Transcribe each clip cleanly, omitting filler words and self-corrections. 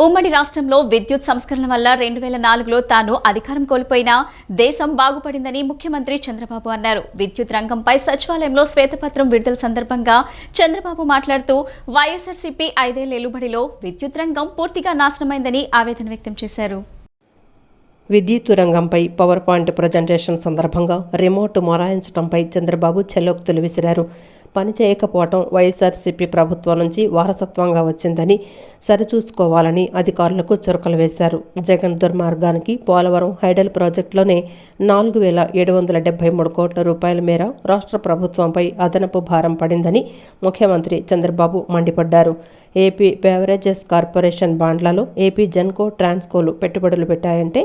ఉమ్మడి రాష్ట్రంలో విద్యుత్ సంస్కరణల వల్ల 2004లో తాను అధికారం కోల్పోయినా దేశం బాగుపడిందని ముఖ్యమంత్రి చంద్రబాబు అన్నారు. విద్యుత్ రంగంపై సచివాలయంలో శ్వేతపత్రం విడుదల సందర్భంగా చంద్రబాబు మాట్లాడుతూ వైఎస్ఆర్సీపీ 5 ఏళ్ల ఏలుబడిలో విద్యుత్ రంగం పూర్తిగా నాశనమైందని ఆవేదన వ్యక్తం చేశారు. విద్యుత్ రంగంపై పవర్ పాయింట్ ప్రజెంటేషన్ సందర్భంగా రిమోట్ మొరాయించడంపై చంద్రబాబు చెల్లోక్తులు విసిరారు. పని చేయకపోవటం వైఎస్ఆర్సీపీ ప్రభుత్వం నుంచి వారసత్వంగా వచ్చిందని సరిచూసుకోవాలని అధికారులకు చురకలు వేశారు. జగన్ దుర్మార్గానికి పోలవరం హైడల్ ప్రాజెక్టులోనే 4,773 కోట్ల రూపాయల మేర రాష్ట్ర ప్రభుత్వంపై అదనపు భారం పడిందని ముఖ్యమంత్రి చంద్రబాబు మండిపడ్డారు. ఏపీ బెవరేజెస్ కార్పొరేషన్ బాండ్లలో ఏపీ జెన్కో, ట్రాన్స్కోలు పెట్టుబడులు పెట్టాయంటే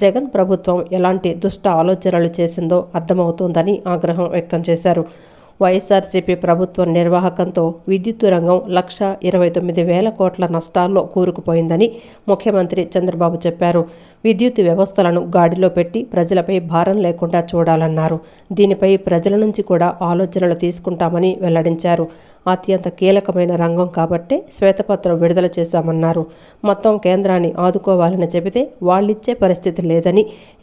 జగన్ ప్రభుత్వం ఎలాంటి దుష్ట ఆలోచనలు చేసిందో అర్థమవుతోందని ఆగ్రహం వ్యక్తం చేశారు. వైఎస్ఆర్సీపీ ప్రభుత్వం నిర్వాహకంతో విద్యుత్ రంగం 1,29,000 కోట్ల నష్టాల్లో కూరుకుపోయిందని ముఖ్యమంత్రి చంద్రబాబు చెప్పారు. విద్యుత్ వ్యవస్థలను గాడిలో పెట్టి ప్రజలపై భారం లేకుండా చూడాలన్నారు. దీనిపై ప్రజల నుంచి కూడా ఆలోచనలు తీసుకుంటామని వెల్లడించారు. అత్యంత కీలకమైన రంగం కాబట్టే శ్వేతపత్రం విడుదల చేశామన్నారు. మొత్తం కేంద్రాన్ని ఆదుకోవాలని చెబితే వాళ్ళిచ్చే పరిస్థితి లేదని,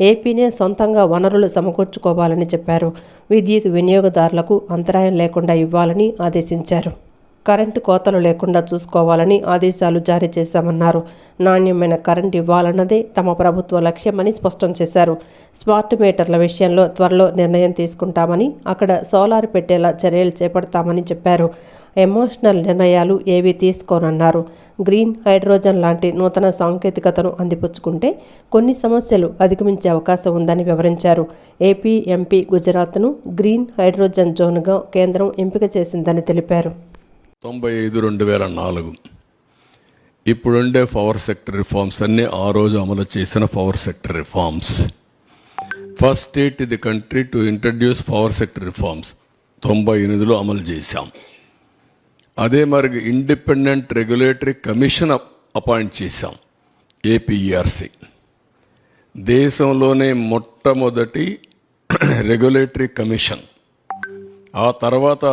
ఏపీనే సొంతంగా వనరులు సమకూర్చుకోవాలని చెప్పారు. విద్యుత్ వినియోగదారులకు అంతరాయం లేకుండా ఇవ్వాలని ఆదేశించారు. కరెంటు కోతలు లేకుండా చూసుకోవాలని ఆదేశాలు జారీ చేశామన్నారు. నాణ్యమైన కరెంటు ఇవ్వాలన్నదే తమ ప్రభుత్వ లక్ష్యమని స్పష్టం చేశారు. స్మార్ట్ మీటర్ల విషయంలో త్వరలో నిర్ణయం తీసుకుంటామని, అక్కడ సోలార్ పెట్టేలా చర్యలు చేపడతామని చెప్పారు. ఎమోషనల్ నిర్ణయాలు ఏవీ తీసుకోనన్నారు. గ్రీన్ హైడ్రోజన్ లాంటి నూతన సాంకేతికతను అందిపుచ్చుకుంటే కొన్ని సమస్యలు అధిగమించే అవకాశం ఉందని వివరించారు. ఏపీ, ఎంపీ, గుజరాత్ను గ్రీన్ హైడ్రోజన్ జోన్గా కేంద్రం ఎంపిక చేసిందని తెలిపారు. 95/2004 ఇప్పుడుండే పవర్ సెక్టర్ రిఫార్మ్స్ అన్నీ ఆ రోజు అమలు చేసిన power sector reforms. First state in the country to introduce power sector reforms 98లో అమలు చేశాం. అదే మరి ఇండిపెండెంట్ రెగ్యులేటరీ కమిషన్ అపాయింట్ చేశాం, ఏపీఈఆర్సీ. దేశంలోనే మొట్టమొదటి రెగ్యులేటరీ కమిషన్. ఆ తర్వాత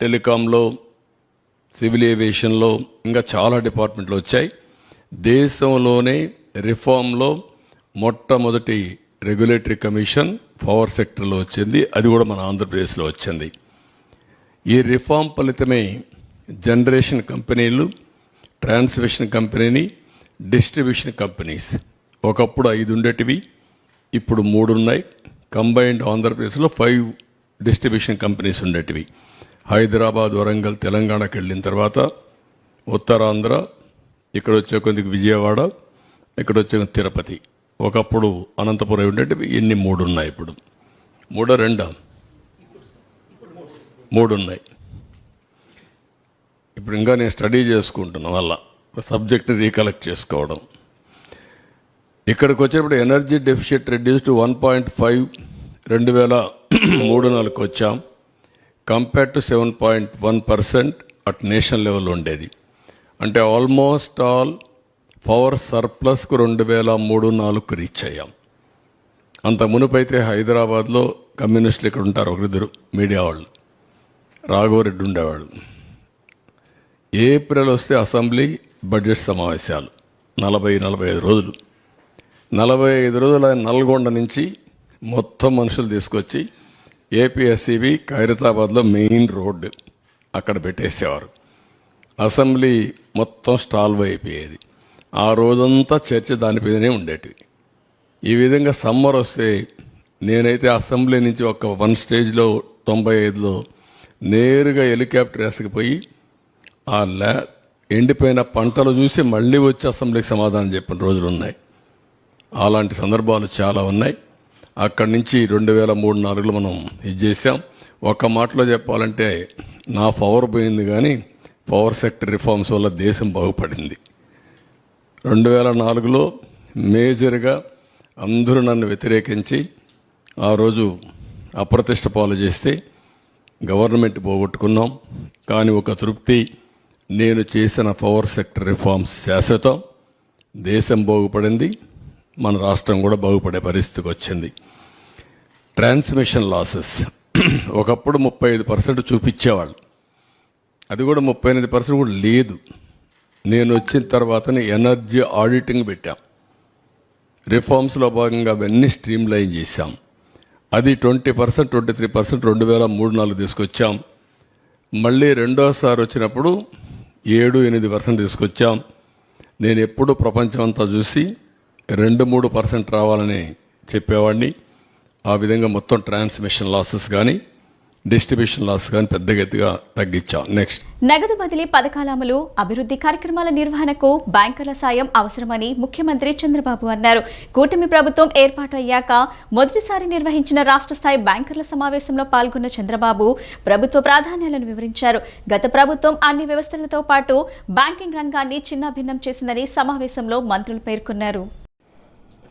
టెలికాంలో, సివిల్ ఏవియేషన్లో ఇంకా చాలా డిపార్ట్మెంట్లు వచ్చాయి. దేశంలోనే రిఫార్మ్లో మొట్టమొదటి రెగ్యులేటరీ కమిషన్ పవర్ సెక్టర్లో వచ్చింది. అది కూడా మన ఆంధ్రప్రదేశ్లో వచ్చింది. ఈ రిఫార్మ్ ఫలితమే జనరేషన్ కంపెనీలు, ట్రాన్స్మిషన్ కంపెనీ, డిస్ట్రిబ్యూషన్ కంపెనీస్ ఒకప్పుడు 5 ఉండేటివి, ఇప్పుడు 3 ఉన్నాయి. కంబైన్డ్ ఆంధ్రప్రదేశ్లో 5 డిస్ట్రిబ్యూషన్ కంపెనీస్ ఉండేటివి. హైదరాబాద్, వరంగల్, తెలంగాణకి వెళ్ళిన తర్వాత ఉత్తరాంధ్ర, ఇక్కడ వచ్చే కొద్దిగా విజయవాడ, ఇక్కడ వచ్చే తిరుపతి. ఒకప్పుడు అనంతపురం ఉండేటివి. ఇన్ని 3 ఉన్నాయి. ఇప్పుడు 3 ఉన్నాయి. ఇప్పుడు ఇంకా నేను స్టడీ చేసుకుంటున్నాను, వల్ల సబ్జెక్ట్ని రీకలెక్ట్ చేసుకోవడం. ఇక్కడికి వచ్చేటప్పుడు ఎనర్జీ డెఫిషిట్ రెడ్యూస్ టు 1.5 2003-04 వచ్చాం. Compare to 7.1% at national level ఉండేది. అంటే ఆల్మోస్ట్ ఆల్ పవర్ సర్ప్లస్కు 2003-04 రీచ్ అయ్యాం. అంత మునుపైతే హైదరాబాద్లో కమ్యూనిస్టులు ఇక్కడ ఉంటారు, 1-2 మీడియా వాళ్ళు, రాఘవరెడ్డి ఉండేవాడు. ఏప్రిల్ వస్తే అసెంబ్లీ బడ్జెట్ సమావేశాలు 40-45 రోజులు. 45 రోజులు ఆయన నల్గొండ నుంచి మొత్తం మనుషులు తీసుకొచ్చి ఏపీఎస్సీబీ ఖైరతాబాద్లో మెయిన్ రోడ్డు అక్కడ పెట్టేసేవారు. అసెంబ్లీ మొత్తం స్టాల్వ్ అయిపోయేది. ఆ రోజంతా చర్చ దానిపైనే ఉండేటివి. ఈ విధంగా సమ్మర్ వస్తే నేనైతే అసెంబ్లీ నుంచి ఒక 1 స్టేజ్లో 95లో నేరుగా హెలికాప్టర్ వేసుకుపోయి ఆ ఎండిపోయిన పంటలు చూసి మళ్ళీ వచ్చి అసెంబ్లీకి సమాధానం చెప్పిన రోజులు ఉన్నాయి. అలాంటి సందర్భాలు చాలా ఉన్నాయి. అక్కడి నుంచి 2003-04లో మనం ఇది చేసాం. ఒక మాటలో చెప్పాలంటే నా పవర్ పోయింది, కానీ పవర్ సెక్టర్ రిఫార్మ్స్ వల్ల దేశం బాగుపడింది. 2004లో మేజర్గా అందరూ నన్ను వ్యతిరేకించి ఆ రోజు అప్రతిష్ట పాలు చేస్తే గవర్నమెంట్ పోగొట్టుకున్నాం. కానీ ఒక తృప్తి, నేను చేసిన పవర్ సెక్టర్ రిఫార్మ్స్ శాశ్వతం, దేశం బాగుపడింది, మన రాష్ట్రం కూడా బాగుపడే పరిస్థితికి వచ్చింది. ట్రాన్స్మిషన్ లాసెస్ ఒకప్పుడు 35% చూపించేవాళ్ళు, అది కూడా 38% కూడా లేదు. నేను వచ్చిన తర్వాతనే ఎనర్జీ ఆడిటింగ్ పెట్టాం. రిఫార్మ్స్లో భాగంగా అవన్నీ స్ట్రీమ్ లైన్ చేశాం. అది 20%, 23% 2003-04 తీసుకొచ్చాం. మళ్ళీ రెండోసారి వచ్చినప్పుడు 7-8% తీసుకొచ్చాం. నేను ఎప్పుడు ప్రపంచం అంతా చూసి 2-3% రావాలని చెప్పేవాడిని. ఆ విధంగా మొత్తం ట్రాన్స్మిషన్ లాసెస్ కానీ డిస్ట్రిబ్యూషన్ లాస్ కానీ పెద్ద గతిగా తగ్గించాం. నెక్స్ట్, నగదు బదిలీ పథకాల అమలు, అభివృద్ధి కార్యక్రమాల నిర్వహణకు బ్యాంకర్ల సాయం అవసరమని ముఖ్యమంత్రి చంద్రబాబు అన్నారు. కూటమి ప్రభుత్వం ఏర్పాటు అయ్యాక మొదటిసారి నిర్వహించిన రాష్ట్ర స్థాయి బ్యాంకర్ల సమావేశంలో పాల్గొన్న చంద్రబాబు ప్రభుత్వ ప్రాధాన్యాలను వివరించారు. గత ప్రభుత్వం అన్ని వ్యవస్థలతో పాటు బ్యాంకింగ్ రంగాన్ని చిన్నాభిన్నం చేసిందని సమావేశంలో మంత్రులు పేర్కొన్నారు.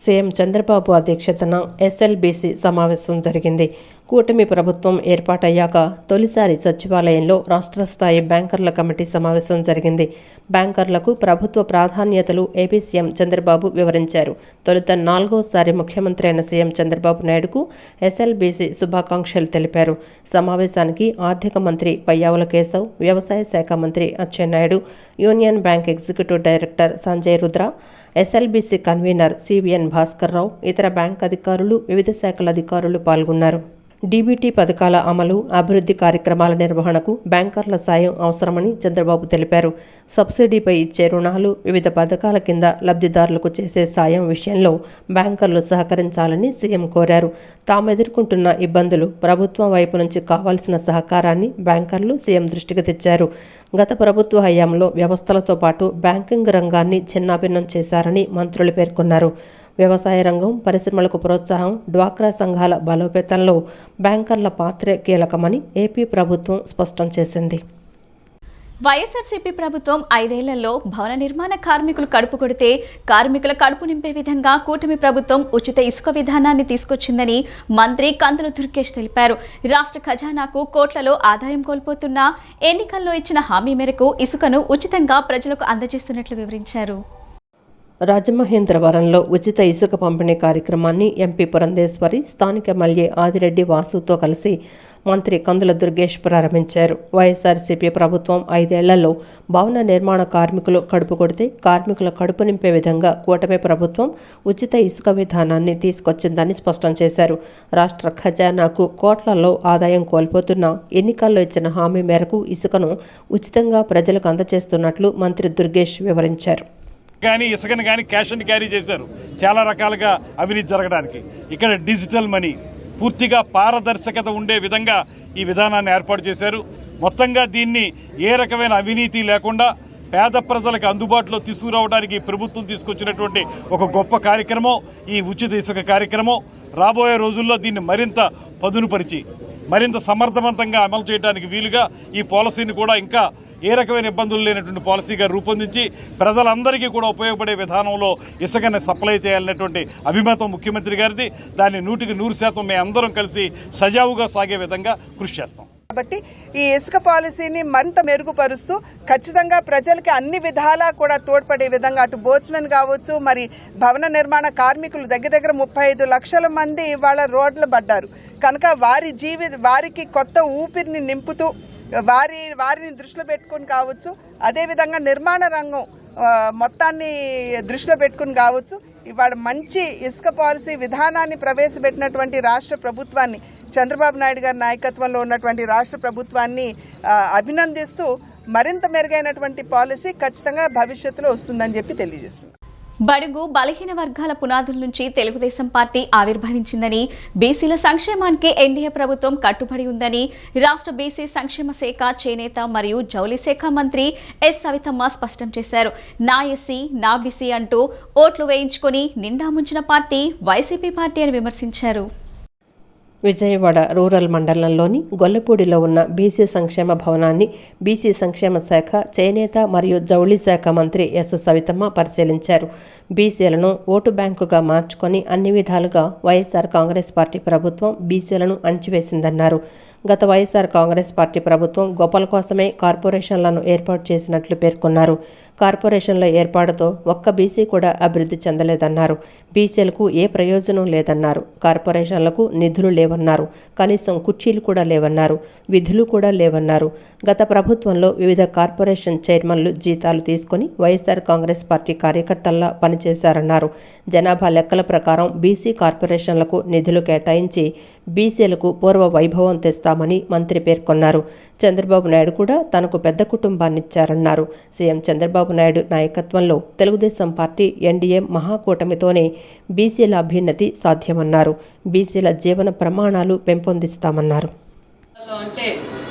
సీఎం చంద్రబాబు అధ్యక్షతన ఎస్ఎల్బీసీ సమావేశం జరిగింది. కూటమి ప్రభుత్వం ఏర్పాటయ్యాక తొలిసారి సచివాలయంలో రాష్ట్ర స్థాయి బ్యాంకర్ల కమిటీ సమావేశం జరిగింది. బ్యాంకర్లకు ప్రభుత్వ ప్రాధాన్యతలు ఏపీ సీఎం చంద్రబాబు వివరించారు. తొలుత 4వసారి ముఖ్యమంత్రి అయిన సీఎం చంద్రబాబు నాయుడుకు ఎస్ఎల్బీసీ శుభాకాంక్షలు తెలిపారు. సమావేశానికి ఆర్థిక మంత్రి పయ్యావుల కేశవ్, వ్యవసాయ శాఖ మంత్రి Atchannaidu, Union Bank executive director Sanjay Rudra, SLBC convener CVN Bhaskar Rao, ఇతర బ్యాంక్ అధికారులు, వివిధ శాఖల అధికారులు పాల్గొన్నారు. డీబీటీ పథకాల అమలు, అభివృద్ధి కార్యక్రమాల నిర్వహణకు బ్యాంకర్ల సాయం అవసరమని చంద్రబాబు తెలిపారు. సబ్సిడీపై ఇచ్చే రుణాలు, వివిధ పథకాల కింద లబ్ధిదారులకు చేసే సాయం విషయంలో బ్యాంకర్లు సహకరించాలని సీఎం కోరారు. తాము ఎదుర్కొంటున్న ఇబ్బందులు, ప్రభుత్వం వైపు నుంచి కావాల్సిన సహకారాన్ని బ్యాంకర్లు సీఎం దృష్టికి తెచ్చారు. గత ప్రభుత్వ హయాంలో వ్యవస్థలతో పాటు బ్యాంకింగ్ రంగాన్ని చిన్నాభిన్నం చేశారని మంత్రులు పేర్కొన్నారు. వ్యవసాయ రంగం, పరిశ్రమలకు ప్రోత్సాహం, డ్వాక్రా సంఘాల బలోపేతంలో బ్యాంకర్ల పాత్ర కీలకమని ఏపీ ప్రభుత్వం స్పష్టం చేసింది. వైఎస్ఆర్సీపీ ప్రభుత్వం 5 ఏళ్లలో భవన నిర్మాణ కార్మికులు కడుపు కొడితే కార్మికుల కడుపు నింపే విధంగా కూటమి ప్రభుత్వం ఉచిత ఇసుక విధానాన్ని తీసుకొచ్చిందని మంత్రి కందుల దుర్గేష్ తెలిపారు. రాష్ట్ర ఖజానాకు కోట్లలో ఆదాయం కోల్పోతున్న ఎన్నికల్లో ఇచ్చిన హామీ మేరకు ఇసుకను ఉచితంగా ప్రజలకు అందజేస్తున్నట్లు వివరించారు. రాజమహేంద్రవరంలో ఉచిత ఇసుక పంపిణీ కార్యక్రమాన్ని ఎంపీ పురంధేశ్వరి, స్థానిక ఎమ్మెల్యే ఆదిరెడ్డి వాసుతో కలిసి మంత్రి కందుల దుర్గేష్ ప్రారంభించారు. వైఎస్ఆర్సీపీ ప్రభుత్వం 5 ఏళ్లలో భవన నిర్మాణ కార్మికులు కడుపు కొడితే కార్మికుల కడుపు నింపే విధంగా కూటమి ప్రభుత్వం ఉచిత ఇసుక విధానాన్ని తీసుకొచ్చిందని స్పష్టం చేశారు. రాష్ట్ర ఖజానాకు కోట్లలో ఆదాయం కోల్పోతున్న ఎన్నికల్లో ఇచ్చిన హామీ మేరకు ఇసుకను ఉచితంగా ప్రజలకు అందజేస్తున్నట్లు మంత్రి దుర్గేష్ వివరించారు. కానీ ఇసుకను కానీ క్యాష్ అండ్ క్యారీ చేశారు చాలా రకాలుగా అవినీతి జరగడానికి. ఇక్కడ డిజిటల్ మనీ, పూర్తిగా పారదర్శకత ఉండే విధంగా ఈ విధానాన్ని ఏర్పాటు చేశారు. మొత్తంగా దీన్ని ఏ రకమైన అవినీతి లేకుండా పేద ప్రజలకు అందుబాటులో తీసుకురావడానికి ప్రభుత్వం తీసుకొచ్చినటువంటి ఒక గొప్ప కార్యక్రమం ఈ ఉచిత ఇసుక కార్యక్రమం. రాబోయే రోజుల్లో దీన్ని మరింత పదునుపరిచి మరింత సమర్థవంతంగా అమలు చేయడానికి వీలుగా ఈ పాలసీని కూడా ఇంకా ఏ రకమైన ఇబ్బందులు లేనటువంటి పాలసీగా రూపొందించి ప్రజలందరికీ కూడా ఉపయోగపడే విధానంలో ఇసుకని సప్లై చేయాలనేటువంటి అభిమతం ముఖ్యమంత్రి గారిది. దాన్ని 100% మేము అందరం కలిసి సజావుగా సాగే విధంగా కృషి చేస్తాం. కాబట్టి ఈ ఇసుక పాలసీని మరింత మెరుగుపరుస్తూ ఖచ్చితంగా ప్రజలకి అన్ని విధాలా కూడా తోడ్పడే విధంగా అటు బోట్స్మెన్ కావచ్చు, మరి భవన నిర్మాణ కార్మికులు దగ్గర 35 లక్షల మంది ఇవాళ రోడ్లు పడ్డారు కనుక వారికి కొత్త ఊపిరిని నింపుతూ వారిని దృష్టిలో పెట్టుకుని కావచ్చు, అదేవిధంగా నిర్మాణ రంగం మొత్తాన్ని దృష్టిలో పెట్టుకుని కావచ్చు, ఇవాళ మంచి ఇసుక పాలసీ విధానాన్ని ప్రవేశపెట్టినటువంటి రాష్ట్ర ప్రభుత్వాన్ని, చంద్రబాబు నాయుడు గారి నాయకత్వంలో ఉన్నటువంటి రాష్ట్ర ప్రభుత్వాన్ని అభినందిస్తూ మరింత మెరుగైనటువంటి పాలసీ ఖచ్చితంగా భవిష్యత్తులో వస్తుందని చెప్పి తెలియజేస్తుంది. బడుగు బలహీన వర్గాల పునాదుల నుంచి తెలుగుదేశం పార్టీ ఆవిర్భవించిందని, బీసీల సంక్షేమానికి ఎన్డీఏ ప్రభుత్వం కట్టుబడి ఉందని రాష్ట్ర బీసీ సంక్షేమ శాఖ, చేనేత మరియు జౌళి శాఖ మంత్రి ఎస్ సవితమ్మ స్పష్టం చేశారు. నా ఎస్సీ నా బీసీ అంటూ ఓట్లు వేయించుకొని నిండా ముంచిన పార్టీ వైసీపీ పార్టీ అని విమర్శించారు. విజయవాడ రూరల్ మండలంలోని గొల్లపూడిలో ఉన్న బీసీ సంక్షేమ భవనాన్ని బీసీ సంక్షేమ శాఖ, చేనేత మరియు జౌళి శాఖ మంత్రి ఎస్ సవితమ్మ పరిశీలించారు. బీసీలను ఓటు బ్యాంకుగా మార్చుకొని అన్ని విధాలుగా వైఎస్ఆర్ కాంగ్రెస్ పార్టీ ప్రభుత్వం బీసీలను అణచివేసిందన్నారు. గత వైఎస్ఆర్ కాంగ్రెస్ పార్టీ ప్రభుత్వం గొప్పల కోసమే కార్పొరేషన్లను ఏర్పాటు చేసినట్లు పేర్కొన్నారు. కార్పొరేషన్ల ఏర్పాటుతో ఒక్క బీసీ కూడా అభివృద్ధి చెందలేదన్నారు. బీసీలకు ఏ ప్రయోజనం లేదన్నారు. కార్పొరేషన్లకు నిధులు లేవన్నారు. కనీసం కుర్చీలు కూడా లేవన్నారు. విధులు కూడా లేవన్నారు. గత ప్రభుత్వంలో వివిధ కార్పొరేషన్ చైర్మన్లు జీతాలు తీసుకుని వైఎస్ఆర్ కాంగ్రెస్ పార్టీ కార్యకర్తల్లా పనిచేశారన్నారు. జనాభా లెక్కల ప్రకారం బీసీ కార్పొరేషన్లకు నిధులు కేటాయించి బీసీలకు పూర్వ వైభవం తెస్తామని మంత్రి పేర్కొన్నారు. చంద్రబాబు నాయుడు కూడా తనకు పెద్ద కుటుంబాన్నిచ్చారన్నారు. సీఎం చంద్రబాబు నాయుడు నాయకత్వంలో తెలుగుదేశం పార్టీ ఎన్డీఏ మహాకూటమితోనే బీసీల అభ్యున్నతి సాధ్యమన్నారు. బీసీల జీవన ప్రమాణాలు పెంపొందిస్తామన్నారు. అంటే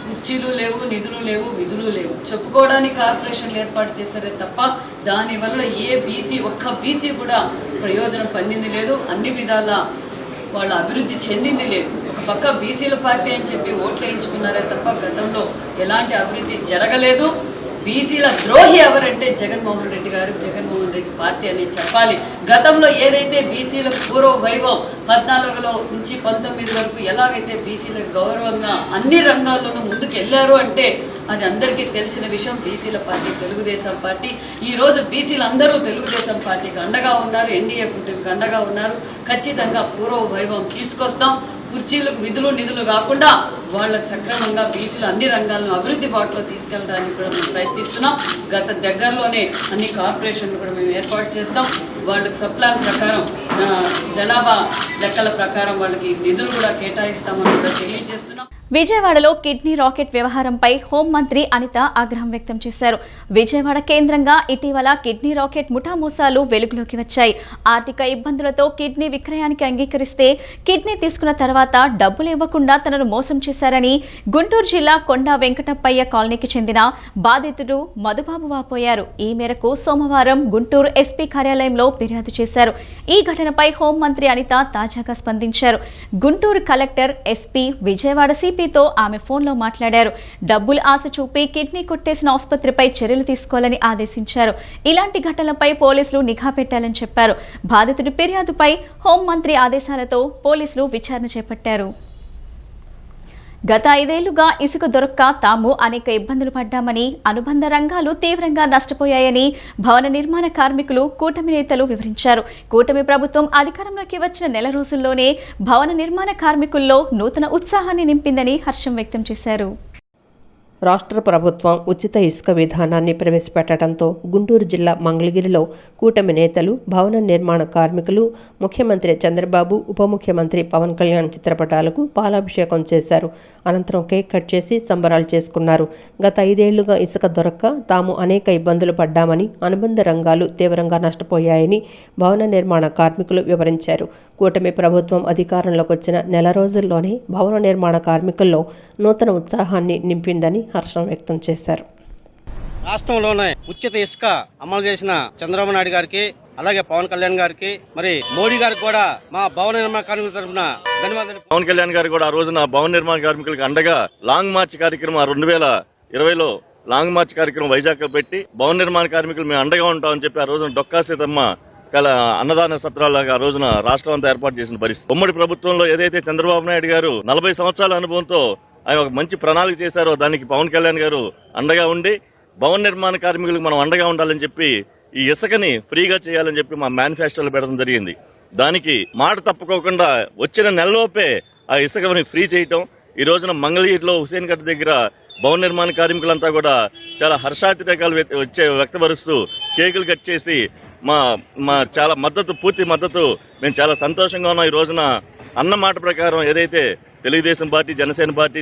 కుర్చీలు లేవు, నిధులు లేవు, విధులు లేవు, చెప్పుకోవడానికి కార్పొరేషన్లు ఏర్పాటు చేశారే తప్ప దానివల్ల ఒక్క బీసీ కూడా ప్రయోజనం పొందింది లేదు. అన్ని విధాల వాళ్ళు అభివృద్ధి చెందింది లేదు. ఒక పక్క బీసీల పార్టీ అని చెప్పి ఓట్లు వేయించుకున్నారే తప్ప గతంలో ఎలాంటి అభివృద్ధి జరగలేదు. బీసీల ద్రోహి ఎవరంటే జగన్మోహన్ రెడ్డి గారు, జగన్మోహన్ రెడ్డి పార్టీ అని చెప్పాలి. గతంలో ఏదైతే బీసీల పూర్వ వైభవం 14 నుంచి 19 వరకు ఎలాగైతే బీసీలకు గౌరవంగా అన్ని రంగాల్లోనూ ముందుకు వెళ్ళారు అంటే అది అందరికీ తెలిసిన విషయం. బీసీల పార్టీ తెలుగుదేశం పార్టీ. ఈరోజు బీసీలు అందరూ తెలుగుదేశం పార్టీకి అండగా ఉన్నారు, ఎన్డీఏ కూటమికి అండగా ఉన్నారు. ఖచ్చితంగా పూర్వ వైభవం తీసుకొస్తాం. కుర్చీలకు విధులు నిధులు కాకుండా వాళ్ళ సక్రమంగా బీసీలు అన్ని రంగాలను అభివృద్ధి బాటలో తీసుకెళ్ళడానికి కూడా మేము ప్రయత్నిస్తున్నాం. దగ్గరలోనే అన్ని కార్పొరేషన్లు కూడా మేము ఏర్పాటు చేస్తాం. వాళ్ళకి సప్లాన్ ప్రకారం జనాభా లెక్కల ప్రకారం వాళ్ళకి నిధులు కూడా కేటాయిస్తామని కూడా తెలియజేస్తున్నాం. విజయవాడలో కిడ్నీ రాకెట్ వ్యవహారంపై హోంమంత్రి అనిత ఆగ్రహం వ్యక్తం చేశారు. విజయవాడ కేంద్రంగా ఇటీవల కిడ్నీ రాకెట్ ముఠా మోసాలు వెలుగులోకి వచ్చాయి. ఆర్థిక ఇబ్బందులతో కిడ్నీ విక్రయానికి అంగీకరిస్తే కిడ్నీ తీసుకున్న తర్వాత డబ్బులు ఇవ్వకుండా తనను మోసం చేశారని గుంటూరు జిల్లా కొండా వెంకటప్పయ్య కాలనీకి చెందిన బాధితుడు మధుబాబు వాపోయారు. ఈ మేరకు సోమవారం గుంటూరు ఎస్పీ కార్యాలయంలో ఫిర్యాదు చేశారు. ఈ ఘటనపై హోంమంత్రి అనిత తాజాగా స్పందించారు. గుంటూరు కలెక్టర్, ఎస్పీ, విజయవాడ సిపితో ఆమె ఫోన్లో మాట్లాడారు. డబ్బులు ఆశ చూపి కిడ్నీ కొట్టేసిన ఆసుపత్రిపై చర్యలు తీసుకోవాలని ఆదేశించారు. ఇలాంటి ఘటనలపై పోలీసులు నిఘా పెట్టాలని చెప్పారు. బాధితుడి ఫిర్యాదుపై హోంమంత్రి ఆదేశాలతో పోలీసులు విచారణ చేపట్టారు. గత 5 ఏళ్లుగా ఇసుక దొరక్క తాము అనేక ఇబ్బందులు పడ్డామని, అనుబంధ రంగాలు తీవ్రంగా నష్టపోయాయని భవన నిర్మాణ కార్మికులు, కూటమి నేతలు వివరించారు. కూటమి ప్రభుత్వం అధికారంలోకి వచ్చిన నెల రోజుల్లోనే భవన నిర్మాణ కార్మికుల్లో నూతన ఉత్సాహాన్ని నింపిందని హర్షం వ్యక్తం చేశారు. రాష్ట్ర ప్రభుత్వం ఉచిత ఇసుక విధానాన్ని ప్రవేశపెట్టడంతో గుంటూరు జిల్లా మంగళగిరిలో కూటమి నేతలు, భవన నిర్మాణ కార్మికులు ముఖ్యమంత్రి చంద్రబాబు, ఉప ముఖ్యమంత్రి పవన్ కళ్యాణ్ చిత్రపటాలకు పాలాభిషేకం చేశారు. అనంతరం కేక్ కట్ చేసి సంబరాలు చేసుకున్నారు. గత 5 ఏళ్లుగా ఇసుక దొరక్క తాము అనేక ఇబ్బందులు పడ్డామని, అనుబంధ రంగాలు తీవ్రంగా నష్టపోయాయని భవన నిర్మాణ కార్మికులు వివరించారు. కూటమి ప్రభుత్వం అధికారంలోకి వచ్చిన నెల రోజుల్లోనే భవన నిర్మాణ కార్మికుల్లో నూతన ఉత్సాహాన్ని నింపిందని హర్షం వ్యక్తం చేశారు. రాష్ట్రంలోనే ఉచిత ఇసుక అమలు చేసిన చంద్రబాబు నాయుడు గారికి, అలాగే పవన్ కళ్యాణ్ గారికి, మరి మోడీ గారికి కూడా మా భవన నిర్మాణ కార్మికుల తరఫున ధన్యవాదాలు. పవన్ కళ్యాణ్ గారు కూడా ఆ రోజున భవన నిర్మాణ కార్మికులకు అండగా లాంగ్ మార్చ్ కార్యక్రమం 2020లో లాంగ్ మార్చ్ కార్యక్రమం వైజాగ్ లో పెట్టి భవన నిర్మాణ కార్మికులు మేము అండగా ఉంటామని చెప్పి ఆ రోజున డొక్కా సీతమ్మ అన్నదాన సత్రాలుగా ఆ రోజున రాష్ట్రం అంతా ఏర్పాటు చేసిన పరిస్థితి. ఉమ్మడి ప్రభుత్వంలో ఏదైతే చంద్రబాబు నాయుడు గారు 40 సంవత్సరాల అనుభవంతో ఆయన ఒక మంచి ప్రణాళిక చేశారో దానికి పవన్ కళ్యాణ్ గారు అండగా ఉండి భవన నిర్మాణ కార్మికులకు మనం అండగా ఉండాలని చెప్పి ఈ ఇసుకని ఫ్రీగా చేయాలని చెప్పి మా మేనిఫెస్టోలో పెట్టడం జరిగింది. దానికి మాట తప్పుకోకుండా వచ్చిన నెలలోపే ఆ ఇసుకని ఫ్రీ చేయటం. ఈ రోజున మంగళగిరిలో హుసేన్ గట్ దగ్గర భవన నిర్మాణ కార్మికులంతా కూడా చాలా హర్షాతిరేకాలు వ్యక్తపరుస్తూ కేకులు కట్ చేసి మా చాలా పూర్తి మద్దతు మేము చాలా సంతోషంగా ఉన్నాం. ఈ రోజున అన్న మాట ప్రకారం ఏదైతే Telugu Desam party, Janasena party,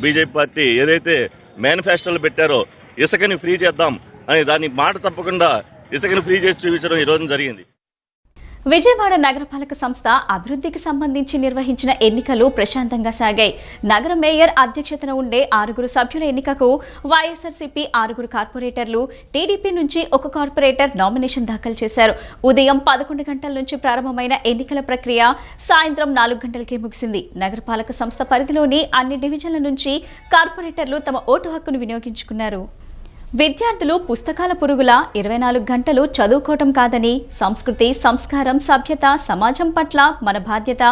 BJP party ఏదైతే మేనిఫెస్టోలు పెట్టారో ఇసుకని ఫ్రీ చేద్దాం అని దాన్ని మాట తప్పకుండా ఇసుకని ఫ్రీ చేసి చూపించడం ఈ రోజున జరిగింది. విజయవాడ నగరపాలక సంస్థ అభివృద్ధికి సంబంధించి నిర్వహించిన ఎన్నికలు ప్రశాంతంగా సాగాయి. నగర మేయర్ అధ్యక్షతన ఉండే 6 సభ్యుల ఎన్నికకు వైఎస్ఆర్సీపీ 6 కార్పొరేటర్లు, టీడీపీ నుంచి 1 కార్పొరేటర్ నామినేషన్ దాఖలు చేశారు. ఉదయం 11 గంటల నుంచి ప్రారంభమైన ఎన్నికల ప్రక్రియ సాయంత్రం 4 గంటలకే ముగిసింది. నగరపాలక సంస్థ పరిధిలోని అన్ని డివిజన్ల నుంచి కార్పొరేటర్లు తమ ఓటు హక్కును వినియోగించుకున్నారు. విద్యార్థులు పుస్తకాల పురుగుల 24 గంటలు చదువుకోవటం కాదని సంస్కృతి, సంస్కారం, సభ్యత, సమాజం పట్ల మన బాధ్యత,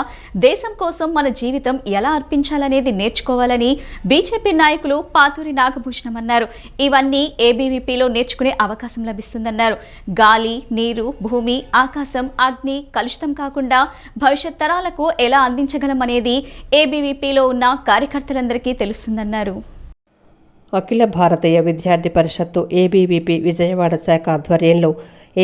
దేశం కోసం మన జీవితం ఎలా అర్పించాలనేది నేర్చుకోవాలని బీజేపీ నాయకులు పాతూరి నాగభూషణం అన్నారు. ఇవన్నీ ఏబీవీపీలో నేర్చుకునే అవకాశం లభిస్తుందన్నారు. గాలి, నీరు, భూమి, ఆకాశం, అగ్ని కలుషితం కాకుండా భవిష్యత్ తరాలకు ఎలా అందించగలమనేది ఏబీవీపీలో ఉన్న కార్యకర్తలందరికీ తెలుస్తుందన్నారు. అఖిల భారతీయ విద్యార్థి పరిషత్తు ఏబీవీపీ విజయవాడ శాఖ ఆధ్వర్యంలో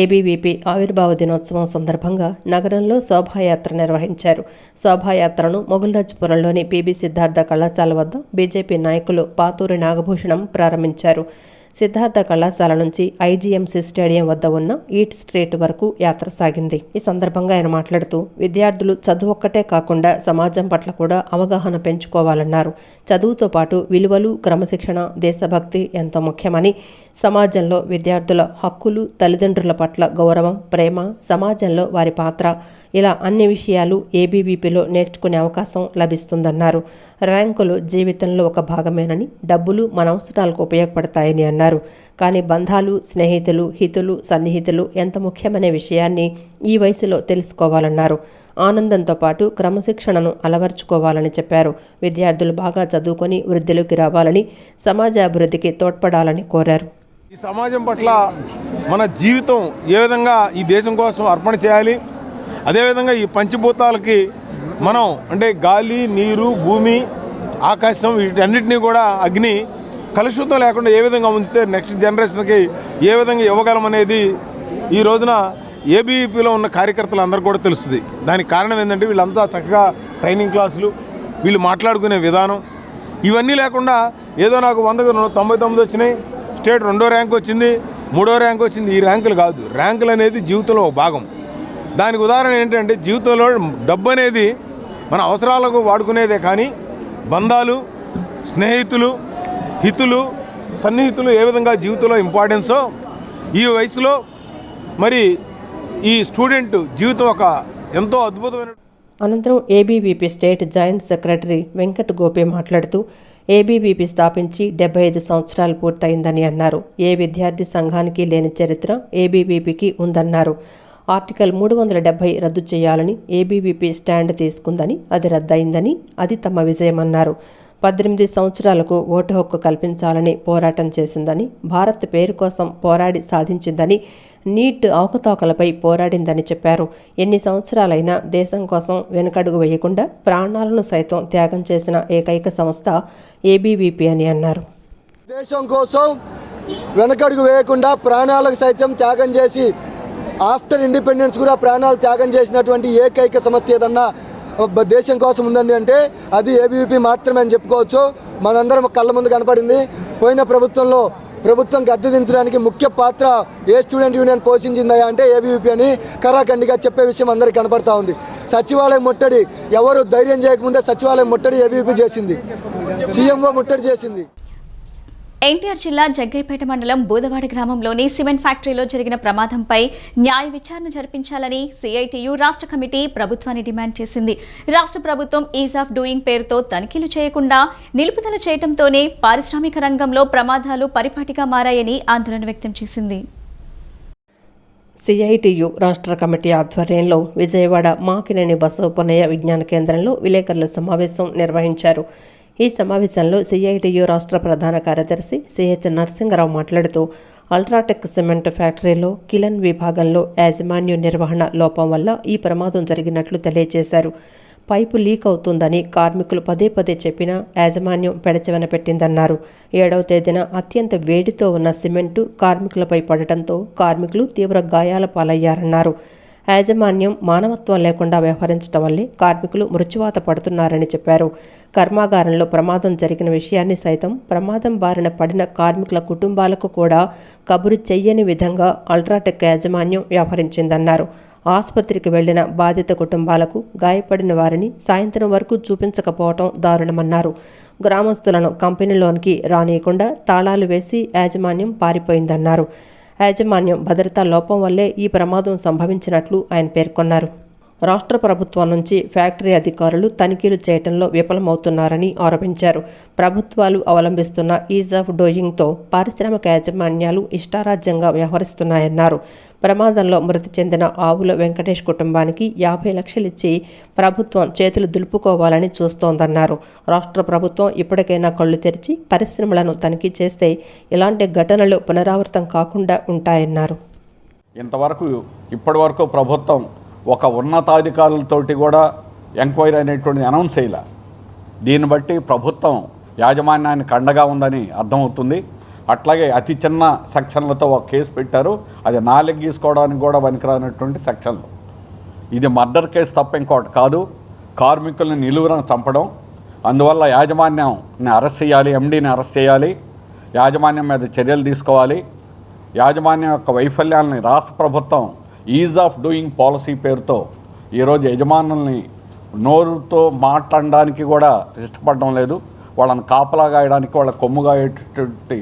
ఏబీవీపీ ఆవిర్భావ దినోత్సవం సందర్భంగా నగరంలో శోభాయాత్ర నిర్వహించారు. శోభాయాత్రను మొగుల్రాజ్పురంలోని పీబీ సిద్ధార్థ కళాశాల వద్ద బీజేపీ నాయకులు పాతూరి నాగభూషణం ప్రారంభించారు. సిద్ధార్థ కళాశాల నుంచి ఐజీఎంసీ స్టేడియం వద్ద ఉన్న ఈట్ స్ట్రీట్ వరకు యాత్ర సాగింది. ఈ సందర్భంగా ఆయన మాట్లాడుతూ విద్యార్థులు చదువు ఒక్కటే కాకుండా సమాజం పట్ల కూడా అవగాహన పెంచుకోవాలన్నారు. చదువుతో పాటు విలువలు, క్రమశిక్షణ, దేశభక్తి ఎంతో ముఖ్యమని, సమాజంలో విద్యార్థుల హక్కులు, తల్లిదండ్రుల పట్ల గౌరవం, ప్రేమ, సమాజంలో వారి పాత్ర, ఇలా అన్ని విషయాలు ఏబీవీపీలో నేర్చుకునే అవకాశం లభిస్తుందన్నారు. ర్యాంకులు జీవితంలో ఒక భాగమేనని, డబ్బులు మన అవసరాలకు ఉపయోగపడతాయని అన్నారు. కానీ బంధాలు, స్నేహితులు, హితులు, సన్నిహితులు ఎంత ముఖ్యమనే విషయాన్ని ఈ వయసులో తెలుసుకోవాలన్నారు. ఆనందంతో పాటు క్రమశిక్షణను అలవర్చుకోవాలని చెప్పారు. విద్యార్థులు బాగా చదువుకొని వృద్ధిలోకి రావాలని, సమాజాభివృద్ధికి తోడ్పడాలని కోరారు. ఈ సమాజం పట్ల మన జీవితం ఏ విధంగా ఈ దేశం కోసం అర్పణ చేయాలి, అదేవిధంగా ఈ పంచభూతాలకి మనం అంటే గాలి, నీరు, భూమి, ఆకాశం వీటన్నిటినీ కూడా అగ్ని కలుషితం లేకుండా ఏ విధంగా ఉంచితే నెక్స్ట్ జనరేషన్కి ఏ విధంగా ఇవ్వగలం అనేది ఈ రోజున ఏబీవీపీలో ఉన్న కార్యకర్తలు అందరూ కూడా తెలుస్తుంది. దానికి కారణం ఏంటంటే వీళ్ళంతా చక్కగా ట్రైనింగ్ క్లాసులు, వీళ్ళు మాట్లాడుకునే విధానం, ఇవన్నీ లేకుండా ఏదో నాకు 100కు 99 వచ్చినాయి, స్టేట్ 2వ ర్యాంక్ వచ్చింది, 3వ ర్యాంక్ వచ్చింది, ఈ ర్యాంకులు కాదు. ర్యాంకులు అనేది జీవితంలో ఒక భాగం. దానికి ఉదాహరణ ఏంటంటే జీవితంలో డబ్బు అనేది మన అవసరాలకు వాడుకునేదే, కానీ బంధాలు, స్నేహితులు, హితులు, సన్నిహితులు ఏ విధంగా జీవితంలో ఇంపార్టెన్సో ఈ వయసులో మరి ఈ స్టూడెంట్ జీవితం ఒక ఎంతో అద్భుతమైన. అనంతరం ABVP state joint secretary Venkat Gopi మాట్లాడుతూ ఏబీవీపీ స్థాపించి 75 సంవత్సరాలు పూర్తయిందని అన్నారు. ఏ విద్యార్థి సంఘానికి లేని చరిత్ర ఏబీవీపీకి ఉందన్నారు. ఆర్టికల్ 370 రద్దు చేయాలని ఏబీవీపీ స్టాండ్ తీసుకుందని, అది రద్దయిందని, అది తమ విజయమన్నారు. 18 సంవత్సరాలకు ఓటు హక్కు కల్పించాలని పోరాటం చేసిందని, భారత్ పేరు కోసం పోరాడి సాధించిందని, నీట్ అవకతవకలపై పోరాడిందని చెప్పారు. ఎన్ని సంవత్సరాలైనా దేశం కోసం వెనుకడుగు వేయకుండా ప్రాణాలను సైతం త్యాగం చేసిన ఏకైక సంస్థ ఏబీవీపీ అని అన్నారు. దేశం కోసం వెనుకడుగు వేయకుండా ప్రాణాలకు సైతం త్యాగం చేసి ఆఫ్టర్ ఇండిపెండెన్స్ కూడా ప్రాణాలు త్యాగం చేసినటువంటి ఏకైక సంస్థ ఏదన్నా దేశం కోసం ఉందండి అంటే అది ఏబీవీపీ మాత్రమే అని చెప్పుకోవచ్చు. మనందరం కళ్ళ ముందు కనపడింది. పోయిన ప్రభుత్వం గద్దె దించడానికి ముఖ్య పాత్ర ఏ స్టూడెంట్ యూనియన్ పోషించిందా అంటే ఏబీవీపీ అని కరాఖండిగా చెప్పే విషయం అందరికీ కనపడతా ఉంది. సచివాలయం ముట్టడి ఎవరు ధైర్యం చేయకముందే సచివాలయం ముట్టడి ఏబీవీపీ చేసింది, సీఎంఓ ముట్టడి చేసింది. ఎన్టీఆర్ జిల్లా జగ్గైపేట మండలం బూదవాడ గ్రామంలోని సిమెంట్ ఫ్యాక్టరీలో జరిగిన ప్రమాదంపై న్యాయ విచారణ జరిపించాలని సిఐటియు రాష్ట్ర కమిటీ ప్రభుత్వాన్ని డిమాండ్ చేసింది. రాష్ట్ర ప్రభుత్వం ఈజ్ ఆఫ్ డూయింగ్ పేరుతో తనిఖీలు చేయకుండా నిలుపుదల చేయడంతోనే పారిశ్రామిక రంగంలో ప్రమాదాలు పరిపాటిగా మారాయని ఆందోళన వ్యక్తం చేసింది. సిఐటియు రాష్ట్ర కమిటీ ఆధ్వర్యంలో విజయవాడ మాకినేని బసవపున్నయ్య విజ్ఞాన కేంద్రంలో విలేకరుల సమావేశం నిర్వహించారు. ఈ సమావేశంలో సిఐటియు రాష్ట్ర ప్రధాన కార్యదర్శి సిహెచ్ నరసింగరావు మాట్లాడుతూ అల్ట్రాటెక్ సిమెంట్ ఫ్యాక్టరీలో కిలన్ విభాగంలో యాజమాన్య నిర్వహణ లోపం వల్ల ఈ ప్రమాదం జరిగినట్లు తెలియజేశారు. పైపు లీక్ అవుతుందని కార్మికులు పదే చెప్పినా యాజమాన్యం పెడచెవన పెట్టిందన్నారు. 7వ తేదీన అత్యంత వేడితో ఉన్న సిమెంటు కార్మికులపై పడటంతో కార్మికులు తీవ్ర గాయాల పాలయ్యారన్నారు. యాజమాన్యం మానవత్వం లేకుండా వ్యవహరించడం వల్లే కార్మికులు మృత్యువాత పడుతున్నారని చెప్పారు. కర్మాగారంలో ప్రమాదం జరిగిన విషయాన్ని సైతం ప్రమాదం బారిన పడిన కార్మికుల కుటుంబాలకు కూడా కబురు చెయ్యని విధంగా అల్ట్రాటెక్ యాజమాన్యం వ్యవహరించిందన్నారు. ఆసుపత్రికి వెళ్లిన బాధిత కుటుంబాలకు గాయపడిన వారిని సాయంత్రం వరకు చూపించకపోవటం దారుణమన్నారు. గ్రామస్తులను కంపెనీలోనికి రానియకుండా తాళాలు వేసి యాజమాన్యం పారిపోయిందన్నారు. యాజమాన్యం భద్రతా లోపం వల్లే ఈ ప్రమాదం సంభవించినట్లు ఆయన పేర్కొన్నారు. రాష్ట్ర ప్రభుత్వం నుంచి ఫ్యాక్టరీ అధికారులు తనిఖీలు చేయడంలో విఫలమవుతున్నారని ఆరోపించారు. ప్రభుత్వాలు అవలంబిస్తున్న ఈజ్ ఆఫ్ డూయింగ్తో పారిశ్రామిక యాజమాన్యాలు ఇష్టారాజ్యంగా వ్యవహరిస్తున్నాయన్నారు. ప్రమాదంలో మృతి చెందిన ఆవుల వెంకటేష్ కుటుంబానికి 50 లక్షలు ఇచ్చి ప్రభుత్వం చేతులు దులుపుకోవాలని చూస్తోందన్నారు. రాష్ట్ర ప్రభుత్వం ఇప్పటికైనా కళ్ళు తెరిచి పరిశ్రమలను తనిఖీ చేస్తే ఇలాంటి ఘటనలు పునరావృతం కాకుండా ఉంటాయన్నారు. ఇప్పటి వరకు ప్రభుత్వం ఒక ఉన్నతాధికారులతోటి కూడా ఎంక్వైరీ అనేటువంటిది అనౌన్స్ చేయాల. దీన్ని బట్టి ప్రభుత్వం యాజమాన్యానికి అండగా ఉందని అర్థమవుతుంది. అట్లాగే అతి చిన్న సెక్షన్లతో ఒక కేసు పెట్టారు. అది నాలుగు గీసుకోవడానికి కూడా పనికిరానటువంటి సెక్షన్లు. ఇది మర్డర్ కేసు తప్ప ఇంకోటి కాదు. కార్మికుల్ని నిలువున చంపడం. అందువల్ల యాజమాన్యాన్ని అరెస్ట్ చేయాలి, ఎండీని అరెస్ట్ చేయాలి, యాజమాన్యం మీద చర్యలు తీసుకోవాలి. యాజమాన్యం యొక్క వైఫల్యాలని రాష్ట్ర ప్రభుత్వం ఈజ్ ఆఫ్ డూయింగ్ పాలసీ పేరుతో ఈరోజు యజమానుల్ని నోరుతో మాట్లాడడానికి కూడా ఇష్టపడడం లేదు. వాళ్ళని కాపలా గాయడానికి, వాళ్ళ కొమ్ము గాయేటటువంటి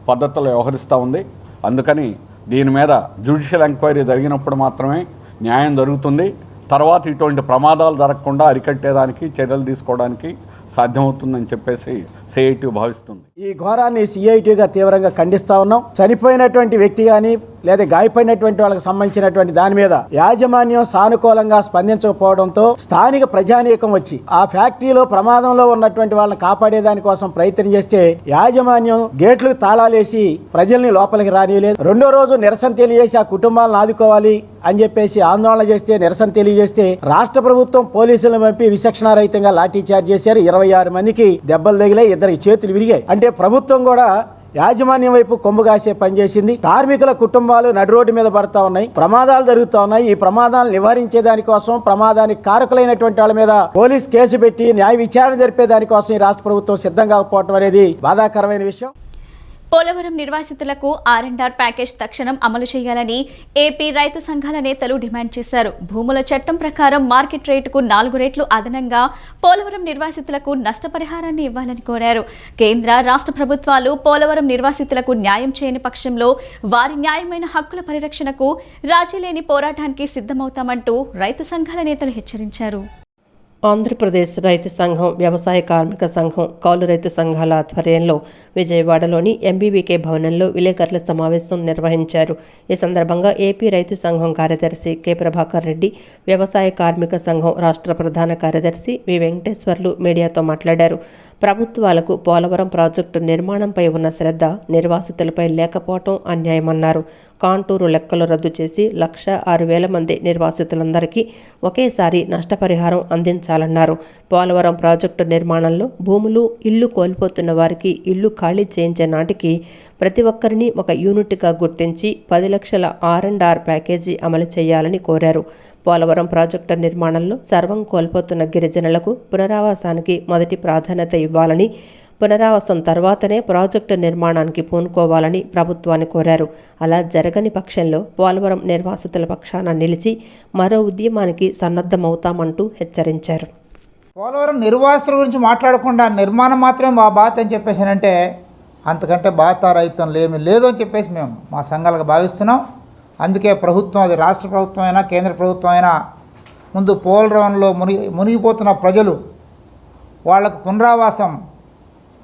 పద్ధతులు వ్యవహరిస్తూ ఉంది. అందుకని దీని మీద జ్యుడిషియల్ ఎంక్వైరీ జరిగినప్పుడు మాత్రమే న్యాయం జరుగుతుంది. తర్వాత ఇటువంటి ప్రమాదాలు జరగకుండా అరికట్టేదానికి చర్యలు తీసుకోవడానికి సాధ్యమవుతుందని చెప్పేసి సిఐటి భావిస్తుంది. ఈ ఘోరాన్ని సిఐటిగా తీవ్రంగా ఖండిస్తా ఉన్నాం. చనిపోయినటువంటి వ్యక్తి కానీ లేదా గాయపడినటువంటి వాళ్ళకి సంబంధించినటువంటి దాని మీద యాజమాన్యం సానుకూలంగా స్పందించకపోవడంతో స్థానిక ప్రజానీకం వచ్చి ఆ ఫ్యాక్టరీలో ప్రమాదంలో ఉన్నటువంటి వాళ్ళని కాపాడేదాని కోసం ప్రయత్నం చేస్తే యాజమాన్యం గేట్లు తాళాలేసి ప్రజల్ని లోపలికి రానియలేదు. రెండో రోజు నిరసన తెలియజేసి ఆ కుటుంబాలను ఆదుకోవాలి అని చెప్పేసి ఆందోళన చేస్తే, నిరసన తెలియజేస్తే రాష్ట్ర ప్రభుత్వం పోలీసులను పంపి విచక్షణారహితంగా లాఠీ చార్జ్ చేశారు. 26 మందికి దెబ్బలు తగిలాయి, 2 చేతులు విరిగాయి. అంటే ప్రభుత్వం కూడా యాజమాన్యం వైపు కొమ్ము కాసే పనిచేసింది. కార్మికుల కుటుంబాలు నడి రోడ్డు మీద పడతా ఉన్నాయి, ప్రమాదాలు జరుగుతూ ఉన్నాయి. ఈ ప్రమాదాలు నివారించే దానికోసం, ప్రమాదానికి కారకులైనటువంటి వాళ్ళ మీద పోలీస్ కేసు పెట్టి న్యాయ విచారణ జరిపే దానికోసం ఈ రాష్ట్ర ప్రభుత్వం సిద్ధంగా కాకపోవడం అనేది బాధాకరమైన విషయం. పోలవరం నిర్వాసితులకు R&R ప్యాకేజ్ తక్షణం అమలు చేయాలని ఏపీ రైతు సంఘాల నేతలు డిమాండ్ చేశారు. భూముల చట్టం ప్రకారం మార్కెట్ రేటుకు 4 రెట్లు అదనంగా పోలవరం నిర్వాసితులకు నష్టపరిహారాన్ని ఇవ్వాలని కోరారు. కేంద్ర, రాష్ట్ర ప్రభుత్వాలు పోలవరం నిర్వాసితులకు న్యాయం చేయని పక్షంలో వారి న్యాయమైన హక్కుల పరిరక్షణకు రాజీ లేని పోరాటానికి సిద్ధమవుతామంటూ రైతు సంఘాల నేతలు హెచ్చరించారు. ఆంధ్రప్రదేశ్ రైతు సంఘం, వ్యవసాయ కార్మిక సంఘం, కౌలు రైతు సంఘాల ఆధ్వర్యంలో విజయవాడలోని MBBK భవనంలో విలేకరుల సమావేశం నిర్వహించారు. ఈ సందర్భంగా ఏపీ రైతు సంఘం కార్యదర్శి కె ప్రభాకర్ రెడ్డి, వ్యవసాయ కార్మిక సంఘం రాష్ట్ర ప్రధాన కార్యదర్శి వి వెంకటేశ్వర్లు మీడియాతో మాట్లాడారు. ప్రభుత్వాలకు పోలవరం ప్రాజెక్టు నిర్మాణంపై ఉన్న శ్రద్ధ నిర్వాసితులపై లేకపోవటం అన్యాయమన్నారు. కాంటూరు లెక్కలు రద్దు చేసి 1,06,000 మంది నిర్వాసితులందరికీ ఒకేసారి నష్టపరిహారం అందించాలన్నారు. పోలవరం ప్రాజెక్టు నిర్మాణంలో భూములు, ఇల్లు కోల్పోతున్న వారికి ఇల్లు ఖాళీ చేయించే నాటికి ప్రతి ఒక్కరిని ఒక యూనిట్గా గుర్తించి 10 లక్షల R&R ప్యాకేజీ అమలు చేయాలని కోరారు. పోలవరం ప్రాజెక్టు నిర్మాణంలో సర్వం కోల్పోతున్న గిరిజనులకు పునరావాసానికి మొదటి ప్రాధాన్యత ఇవ్వాలని, పునరావాసం తర్వాతనే ప్రాజెక్టు నిర్మాణానికి పూనుకోవాలని ప్రభుత్వాన్ని కోరారు. అలా జరగని పక్షంలో పోలవరం నిర్వాసితుల పక్షాన నిలిచి మరో ఉద్యమానికి సన్నద్ధమవుతామంటూ హెచ్చరించారు. పోలవరం నిర్వాసితుల గురించి మాట్లాడకుండా నిర్మాణం మాత్రమే మా బాధ అని చెప్పేసానంటే అంతకంటే బాధ రైతులు ఏమీ లేదు అని చెప్పేసి మేము మా సంఘాలుగా భావిస్తున్నాం. అందుకే ప్రభుత్వం, అది రాష్ట్ర ప్రభుత్వం అయినా కేంద్ర ప్రభుత్వం అయినా, ముందు పోలవరంలో మునిగిపోతున్న ప్రజలు వాళ్ళకు పునరావాసం,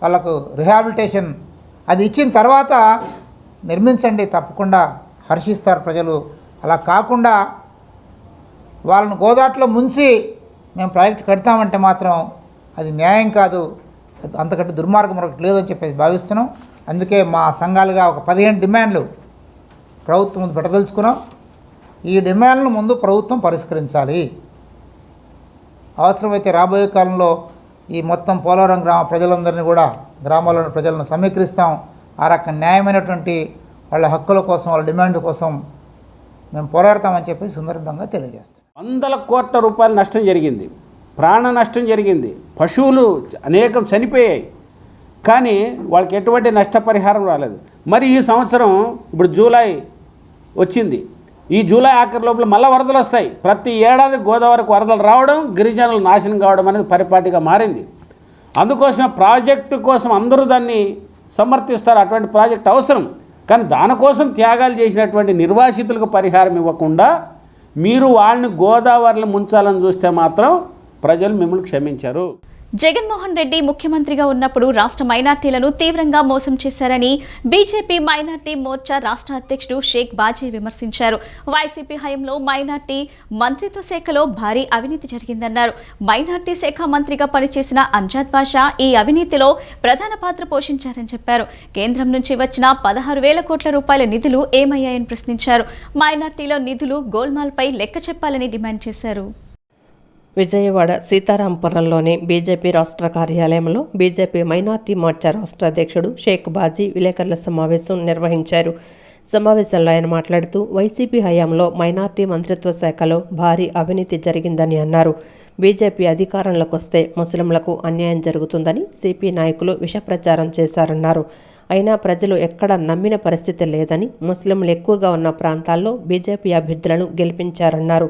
వాళ్ళకు రిహాబిలిటేషన్ అది ఇచ్చిన తర్వాత నిర్మించండి, తప్పకుండా హర్షిస్తారు ప్రజలు. అలా కాకుండా వాళ్ళను గోదాట్లో ముంచి మేము ప్రాజెక్ట్ కడతామంటే మాత్రం అది న్యాయం కాదు, అంతకంటే దుర్మార్గం మరొకటి లేదని చెప్పేసి భావిస్తున్నాం. అందుకే మా సంఘాలుగా ఒక 15 డిమాండ్లు ప్రభుత్వం ముందు పెట్టదలుచుకున్నాం. ఈ డిమాండ్లను ముందు ప్రభుత్వం పరిష్కరించాలి. అవసరమైతే రాబోయే కాలంలో ఈ మొత్తం పోలవరం గ్రామ ప్రజలందరినీ కూడా, గ్రామాల్లోని ప్రజలను సమీకరిస్తాం. ఆ రకం న్యాయమైనటువంటి వాళ్ళ హక్కుల కోసం, వాళ్ళ డిమాండ్ కోసం మేము పోరాడతామని చెప్పి సందర్భంగా తెలియజేస్తాం. 100 కోట్ల రూపాయల నష్టం జరిగింది, ప్రాణ నష్టం జరిగింది, పశువులు అనేకం చనిపోయాయి, కానీ వాళ్ళకి ఎటువంటి నష్టపరిహారం రాలేదు. మరి ఈ సంవత్సరం ఇప్పుడు జూలై వచ్చింది, ఈ జూలై ఆఖరి లోపల మళ్ళీ వరదలు వస్తాయి. ప్రతి ఏడాది గోదావరికి వరదలు రావడం, గిరిజనులు నాశనం కావడం అనేది పరిపాటిగా మారింది. అందుకోసం ప్రాజెక్టు కోసం అందరూ దాన్ని సమర్థిస్తారు, అటువంటి ప్రాజెక్ట్ అవసరం. కానీ దానికోసం త్యాగాలు చేసినటువంటి నిర్వాసితులకు పరిహారం ఇవ్వకుండా మీరు వాళ్ళని గోదావరిలో ముంచాలని చూస్తే మాత్రం ప్రజలు మిమ్మల్ని క్షమించరు. జగన్మోహన్ రెడ్డి ముఖ్యమంత్రిగా ఉన్నప్పుడు రాష్ట్ర మైనార్టీలను తీవ్రంగా మోసం చేశారని బీజేపీ మైనార్టీ మోర్చా రాష్ట్ర అధ్యక్షుడు షేక్ బాజీ విమర్శించారు. వైసీపీ హయాంలో మైనార్టీ మంత్రిత్వ శాఖలో భారీ అవినీతి జరిగిందన్నారు. మైనార్టీ శాఖ మంత్రిగా పనిచేసిన అంజాద్ బాషా ఈ అవినీతిలో ప్రధాన పాత్ర పోషించారని చెప్పారు. కేంద్రం నుంచి వచ్చిన 16,000 కోట్ల రూపాయల నిధులు ఏమయ్యాయని ప్రశ్నించారు. మైనార్టీలో నిధులు గోల్మాల్పై లెక్క చెప్పాలని డిమాండ్ చేశారు. విజయవాడ సీతారాంపురంలోని బీజేపీ రాష్ట్ర కార్యాలయంలో బీజేపీ మైనార్టీ మోర్చా రాష్ట్ర అధ్యక్షుడు షేక్ బాజీ విలేకరుల సమావేశం నిర్వహించారు. సమావేశంలో ఆయన మాట్లాడుతూ వైసీపీ హయాంలో మైనార్టీ మంత్రిత్వ శాఖలో భారీ అవినీతి జరిగిందని అన్నారు. బీజేపీ అధికారంలోకి వస్తే ముస్లింలకు అన్యాయం జరుగుతుందని సిపి నాయకులు విషప్రచారం చేశారన్నారు. అయినా ప్రజలు ఎక్కడ నమ్మిన పరిస్థితి లేదని, ముస్లింలు ఎక్కువగా ఉన్న ప్రాంతాల్లో బీజేపీ అభ్యర్థులను గెలిపించారన్నారు.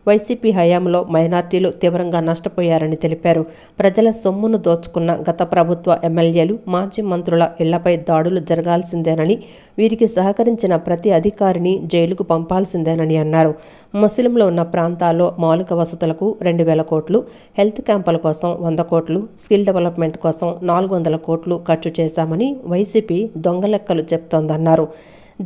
వైసీపీ హయాంలో మైనార్టీలు తీవ్రంగా నష్టపోయారని తెలిపారు. ప్రజల సొమ్మును దోచుకున్న గత ప్రభుత్వ ఎమ్మెల్యేలు, మాజీ మంత్రుల ఇళ్లపై దాడులు జరగాల్సిందేనని, వీరికి సహకరించిన ప్రతి అధికారిని జైలుకు పంపాల్సిందేనని అన్నారు. ముస్లింలు ఉన్న ప్రాంతాల్లో మౌలిక వసతులకు 2,000 కోట్లు, హెల్త్ క్యాంపుల కోసం 100 కోట్లు, స్కిల్ డెవలప్మెంట్ కోసం 400 కోట్లు ఖర్చు చేశామని వైసీపీ దొంగ లెక్కలు చెప్తోందన్నారు.